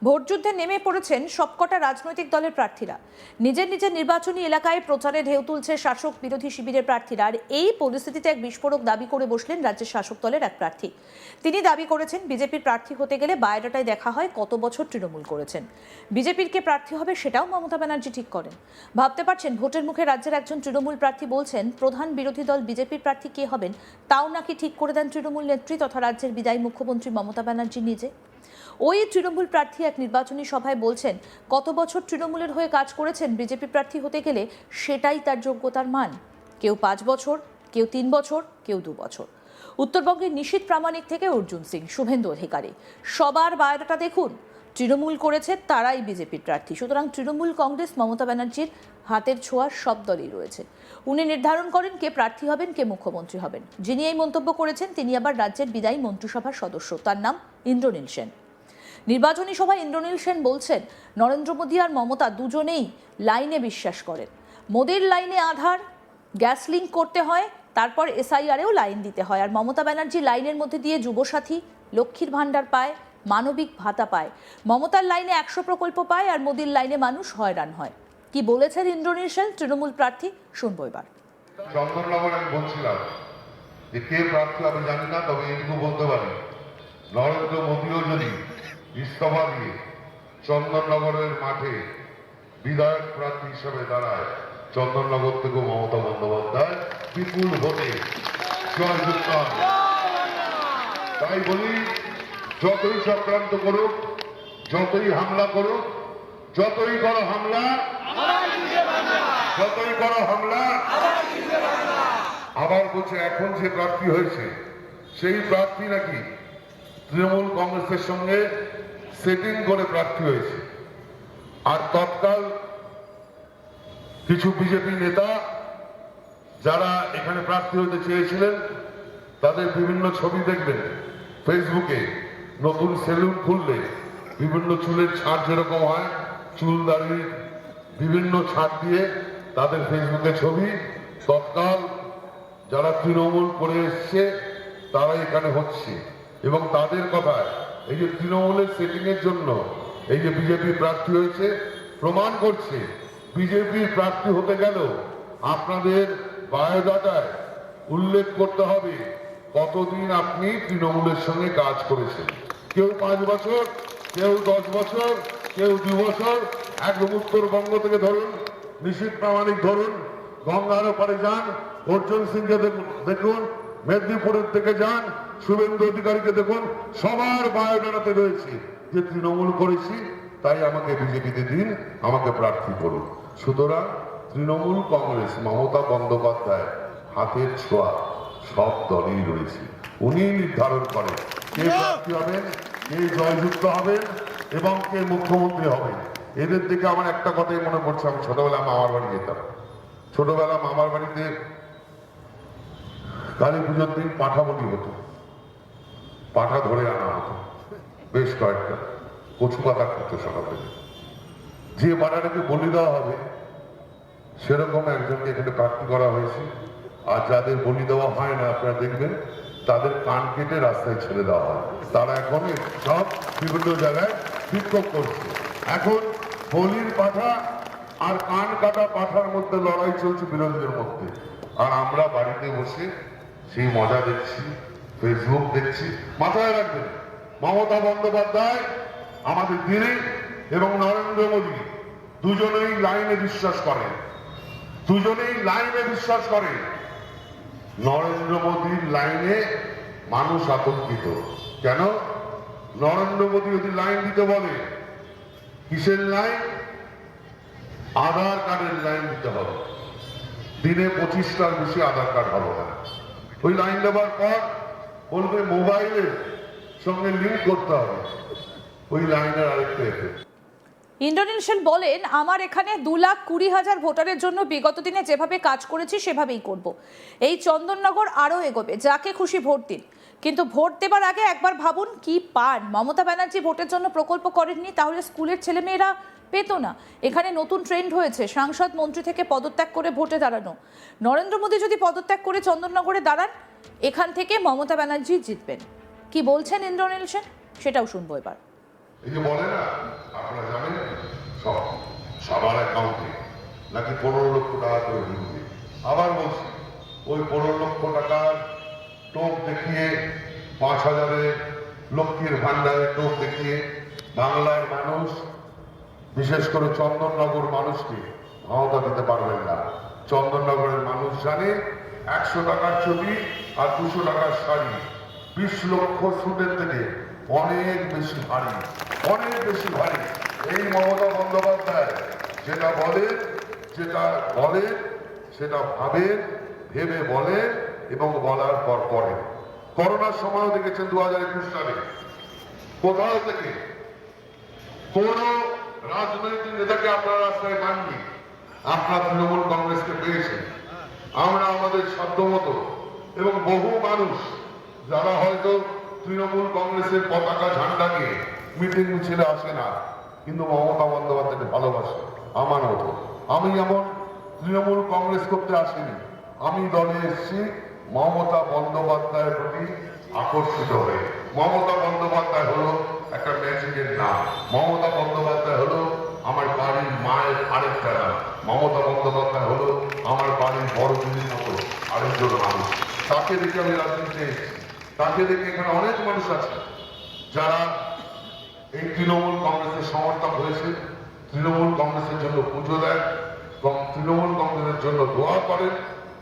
ভোটযুদ্ধে নেমে পড়েছেন সবকটা রাজনৈতিক দলের প্রার্থীরা। নিজের নিজের নির্বাচনী এলাকায় প্রচারে ঢেউ তুলছে শাসক বিরোধী শিবিরের প্রার্থীরা। আর এই পরিস্থিতিতে এক বিস্ফোরক দাবি করে বসলেন রাজ্যের শাসক দলের এক প্রার্থী। তিনি দাবি করেছেন, বিজেপির প্রার্থী হতে গেলে বায়োডাটায় দেখা হয় কত বছর তৃণমূল করেছেন। বিজেপির কে প্রার্থী হবে সেটাও মমতা ব্যানার্জি ঠিক করেন। ভাবতে পারছেন, ভোটের মুখে রাজ্যের একজন তৃণমূল প্রার্থী বলছেন প্রধান বিরোধী দল বিজেপির প্রার্থী কে হবেন তাও নাকি ঠিক করে দেন তৃণমূল নেত্রী তথা রাজ্যের বিদায়ী মুখ্যমন্ত্রী মমতা ব্যানার্জি নিজে। ওই তৃণমূল প্রার্থী এক নির্বাচনী সভায় বলছেন, কত বছর তৃণমূলের হয়ে কাজ করেছেন বিজেপি প্রার্থী হতে গেলে সেটাই তার যোগ্যতার মান। কেউ 5 বছর, কেউ 3 বছর, কেউ 2 বছর। উত্তরবঙ্গের নিশীথ প্রামাণিক থেকে অর্জুন সিং, শুভেন্দু অধিকারী, সবার বায়োডাটা দেখুন। তৃণমূল করেছে তারাই বিজেপির প্রার্থী। সুতরাং তৃণমূল, কংগ্রেস, মমতা ব্যানার্জির হাতের ছোঁয়া সব দলই রয়েছে। উনি নির্ধারণ করেন কে প্রার্থী হবেন, কে মুখ্যমন্ত্রী হবেন। যিনি এই মন্তব্য করেছেন তিনি আবার রাজ্যের বিদায়ী মন্ত্রিসভার সদস্য। তার নাম ইন্দ্রনীল সেন। নির্বাচনী সভায় ইন্দ্রনীল সেন বলছেন, নরেন্দ্র মোদী আর মমতা দুজনেই লাইনে বিশ্বাস করেন। মোদীর লাইনে আধার, গ্যাস লিঙ্ক করতে হয়, তারপর এসআইআরেও লাইন দিতে হয়। আর মমতা ব্যানার্জি লাইনের মধ্যে দিয়ে যুবসাথী, লক্ষ্মীর ভাণ্ডার পায়, মানবিক ভাতা পায়। মমতার লাইনে 100 প্রকল্প পায় আর মোদীর লাইনে মানুষ হয়রান হয়। কি বলেছেন ইন্দ্রনীল সেন, তৃণমূল প্রার্থী, শুনবো এবার। চন্দননগর আমি বলছিলাম যে কে প্রার্থী আমি জানি না, তবে এটুকু বলতে পারি নরেন্দ্র মোদীও যদি ইস্তফা দিয়ে চন্দননগরের মাঠে বিধায়ক প্রার্থী হিসেবে দাঁড়ায়, চন্দননগর থেকে মমতা বন্দ্যোপাধ্যায় বিপুল ভোটে জয়যুক্ত হবে। তাই বলি, যতই চক্রান্ত করুক, যতই হামলা করুক, যতই করো হামলা, যতই করো হামলা, আবার বলছে এখন যে প্রার্থী হয়েছে সেই প্রার্থী নাকি তৃণমূল কংগ্রেসের সঙ্গে সেটিং করে প্রার্থী হয়েছে। আর তৎকাল কিছু বিজেপি নেতা যারা এখানে প্রার্থী হতে চেয়েছিলেন তাদের বিভিন্ন ছবি দেখবেন ফেসবুকে। নতুন সেলুন খুললে বিভিন্ন চুলের ছাড় যেরকম হয়, চুল দাড়ির বিভিন্ন ছাড় দিয়ে তাদের ফেসবুকে ছবি। তৎকাল যারা তৃণমূল করে এসছে তারা এখানে হচ্ছে, এবং তাদের কথায় এই যে তৃণমূলের সেটিং এর জন্য এই যে বিজেপি প্রার্থী হয়েছে প্রমাণ করছে বিজেপির প্রার্থী হতে গেল আপনাদের বায়োডাটায় উল্লেখ করতে হবে কতদিন আপনি তৃণমূলের সঙ্গে কাজ করেছেন। কেউ 5 বছর, কেউ 10 বছর, কেউ 2 বছর। একদম উত্তরবঙ্গ থেকে ধরুন, নিশীথ প্রামাণিক ধরুন, গঙ্গার ওপারে যান, অর্জুন সিংকে দেখুন, মেদিনীপুরের থেকে যান, শুভেন্দু অধিকারীকে দেখুন, সবার বায়োডাটাতে রয়েছে যে তৃণমূল করেছি, তাই আমাকে বিজেপিতে দিন, আমাকে প্রার্থী করুন। সুতরাং তৃণমূল, কংগ্রেস, মমতা বন্দ্যোপাধ্যায় হাতের ছোঁয়া সব দলই রয়েছে। উনি নির্ধারণ করেন কে প্রার্থী হবেন, কে জয়যুক্ত হবেন এবং কে মুখ্যমন্ত্রী হবেন। এদের দিকে আমার একটা কথাই মনে পড়ছে, আমি ছোটবেলা মামার বাড়ি যেতাম। ছোটবেলা মামার বাড়িতে কালী পুজোর দিন পাঠা বলি হতো, পাঠা ধরে আনা হতো বেশ কয়েকটা, কচু পাতা করতো সকালে। যে পাঠাটাকে বলি দেওয়া হবে সেরকম একজনকে এখানে প্রার্থী করা হয়েছে। আর যাদের বলি দেওয়া হয় না আপনারা দেখবেন তাদের কান কেটে রাস্তায় ছেড়ে দেওয়া হয়। তারা এখন সব বিভিন্ন জায়গায় বিক্ষোভ করছে। এখন বলির পাঠা আর কান কাটা পাঠার মধ্যে লড়াই চলছে বিরোধীদের মধ্যে, আর আমরা বাড়িতে বসে সেই মজা দেখছি, ফেসবুক দেখছি। মাথায় রাখবেন, মমতা বন্দ্যোপাধ্যায় আমাদের দিনে এবং নরেন্দ্র মোদী দুজনেই লাইনে বিশ্বাস করেন, দুজনেই লাইনে বিশ্বাস করেন। নরেন্দ্র মোদীর লাইনে মানুষ আতঙ্কিত। কেন? নরেন্দ্র মোদী যদি লাইন দিতে বলে, কিসের লাইন? আধার কার্ডের লাইন দিতে হবে। দিনে 25টার বেশি আধার কার্ড হবে না। ওই লাইন দেওয়ার পর বলবে মোবাইলের সঙ্গে লিঙ্ক করতে হবে, ওই লাইনের আরেকটা এফেক্ট। ইন্দ্রনীল সেন বলেন, আমার এখানে 2,20,000 ভোটারের জন্য বিগত দিনে যেভাবে কাজ করেছি সেভাবেই করব। এই চন্দননগর আরও এগোবে, যাকে খুশি ভোট দিন, কিন্তু ভোট দেবার আগে একবার ভাবুন কি পান। মমতা ব্যানার্জি ভোটের জন্য প্রকল্প করেননি, তাহলে স্কুলের ছেলেমেয়েরা পেত না। এখানে নতুন ট্রেন্ড হয়েছে সাংসদ মন্ত্রী থেকে পদত্যাগ করে ভোটে দাঁড়ানো। নরেন্দ্র মোদী যদি পদত্যাগ করে চন্দননগরে দাঁড়ান, এখান থেকে মমতা ব্যানার্জি জিতবেন। কি বলছেন ইন্দ্রনীল সেন সেটাও শুনবো এবার। এই যে বলে না, আপনারা জানেন সব সবার অ্যাকাউন্টে নাকি 15 লক্ষ টাকা করে ঢুকবে। আবার বলছি, ওই 15 লক্ষ টাকার টোপ দেখিয়ে 5,000-এর লক্ষ্মীর ভান্ডারের টোপ দেখিয়ে বাংলার মানুষ, বিশেষ করে চন্দননগর মানুষকে ভাওতা দিতে পারবেন না। চন্দননগরের মানুষ জানে 100 টাকার ছবি আর 200 টাকার শাড়ি 20 লক্ষ সুদের থেকে অনেক বেশি ভারী, অনেক বেশি ভারী। এই মমতা বন্দ্যোপাধ্যায় যেটা বলে সেটা ভেবে বলে এবং বলার পর করে। করোনার সময়ও দেখেছেন 2021 সালে কোথাও থেকে কোন রাজনৈতিক নেতাকে আপনারা রাস্তায় পাননি, আপনারা তৃণমূল কংগ্রেসকে পেয়েছেন। আমরা আমাদের সাধ্যমতো এবং বহু মানুষ যারা হয়তো তৃণমূল কংগ্রেসের পতাকা ঝান্ডা নিয়ে মিটিং মিছিলে আসে না, কিন্তু মমতা বন্দ্যোপাধ্যায়কে ভালোবাসে আমার মতো। আমি যেমন তৃণমূল কংগ্রেস করতে আসিনি, আমি দলে এসেছি মমতা বন্দ্যোপাধ্যায়ের প্রতি আকর্ষিত হয়ে। মমতা বন্দ্যোপাধ্যায় হলো একটা ম্যাজিকের নাম। মমতা বন্দ্যোপাধ্যায় হলো আমার বাড়ির মায়ের আরেকটা নাম। মমতা বন্দ্যোপাধ্যায় হলো আমার বাড়ির বড় দিদির মতো আরেকজন মানুষ। তাকে দেখে আমি রাজনীতিতে এসেছি, তাকে দেখে এখানে অনেক মানুষ আছে যারা এই তৃণমূল কংগ্রেসের সমর্থক হয়েছে, তৃণমূল কংগ্রেসের জন্য পুজো দেয় এবং তৃণমূল কংগ্রেসের জন্য দোয়া করেন,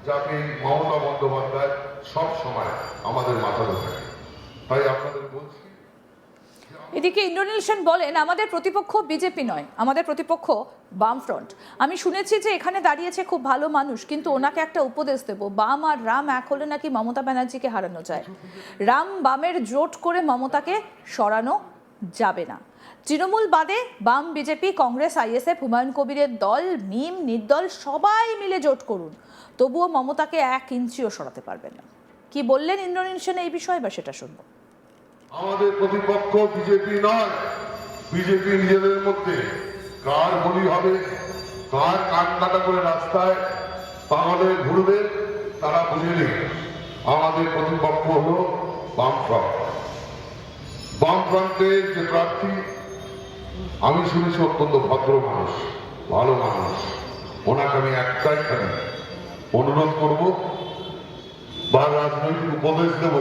যাতে এই মমতা বন্দ্যোপাধ্যায় সব সময় আমাদের মাথাতে থাকে। তাই আপনাদের বলছি, এদিকে ইন্দ্রনীল সেন বলেন, আমাদের প্রতিপক্ষ বিজেপি নয়, আমাদের প্রতিপক্ষ বামফ্রন্ট। আমি শুনেছি যে এখানে দাঁড়িয়েছে খুব ভালো মানুষ, কিন্তু ওনাকে একটা উপদেশ দেব, বাম আর রাম এক হলে নাকি মমতা ব্যানার্জিকে হারানো যায়। রাম বামের জোট করে মমতাকে সরানো যাবে না। তৃণমূল বাদে বাম, বিজেপি, কংগ্রেস, আইএসএফ, হুমায়ুন কবিরের দল, মিম, নির্দল সবাই মিলে জোট করুন, তবুও মমতাকে 1 ইঞ্চিও সরাতে পারবেন না। কি বললেন ইন্দ্রনীল সেন এই বিষয়ে, বা সেটা শুনবো। আমাদের প্রতিপক্ষ বিজেপি নয়, বিজেপি নিজেদের মধ্যে কার বলি হবে, কার কান কাটা করে রাস্তায় পাগলে ঘুরবে তারা বুঝে নেই। আমাদের প্রতিপক্ষ হলো বামফ্রন্ট। বামফ্রন্টের যে প্রার্থী আমি শুনেছি অত্যন্ত ভদ্র মানুষ, ভালো মানুষ। ওনাকে আমি একটাই খালি অনুরোধ করব বা রাজনৈতিক উপদেশ দেব,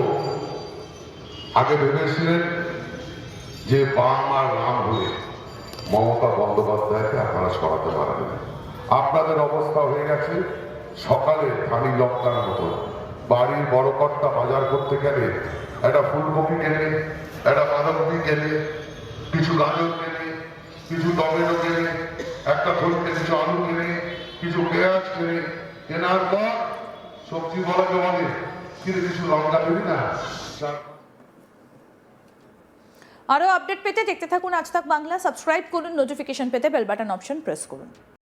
আগে ভেবেছিলেন যে বাম আর রাম হয়ে মমতা বন্দ্যোপাধ্যায়কে আপনারা সরাতে পারবেন। আপনাদের অবস্থা হয়ে গেছে সকালে ধানি লঙ্কার মতো। বাড়ির বড় কর্তা বাজার করতে গেলে একটা ফুলকপি কেনে, একটা বাঁধাকপি কেনে, কিছু গাজর কেনে, কিছু টমেটো কেনে, একটা থলিতে কিছু আলু কেনে, কিছু পেঁয়াজ কেনে, কেনার পর সবজি বলাকে বলে কিন্তু কিছু লঙ্কা দেবি না। আরও আপডেট পেতে দেখতে থাকুন আজ তাক বাংলা। সাবস্ক্রাইব করুন, নোটিফিকেশন পেতে বেল বাটন অপশন প্রেস করুন।